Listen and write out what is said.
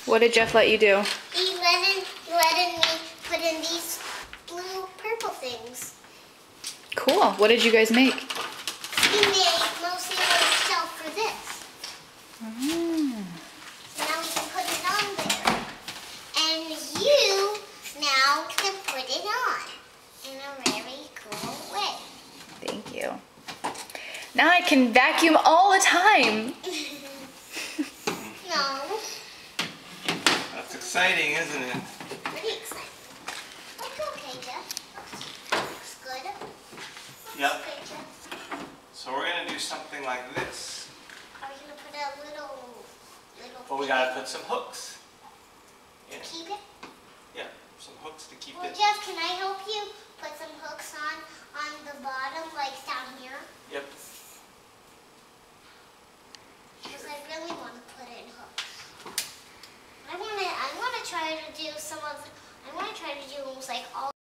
What did Jeff let you do? He letting me put in these blue purple things. Cool. What did you guys make? He made mostly a shelf for this. So now we can put it on there. And you now can put it on in a very cool way. Thank you. Now I can vacuum all the time. No. That's exciting, isn't it? Pretty exciting. Looks okay, Jeff. Looks good. Yep. Looks okay, Jeff. So we're gonna do something like this. Are we gonna put a little But we gotta put some hooks in it. keep it? Yeah, some hooks to keep Well, it. Jeff, can I help you put some hooks on the bottom, like down here? Yep. Because I really want to put in hooks. I want to try to do some of. I want to try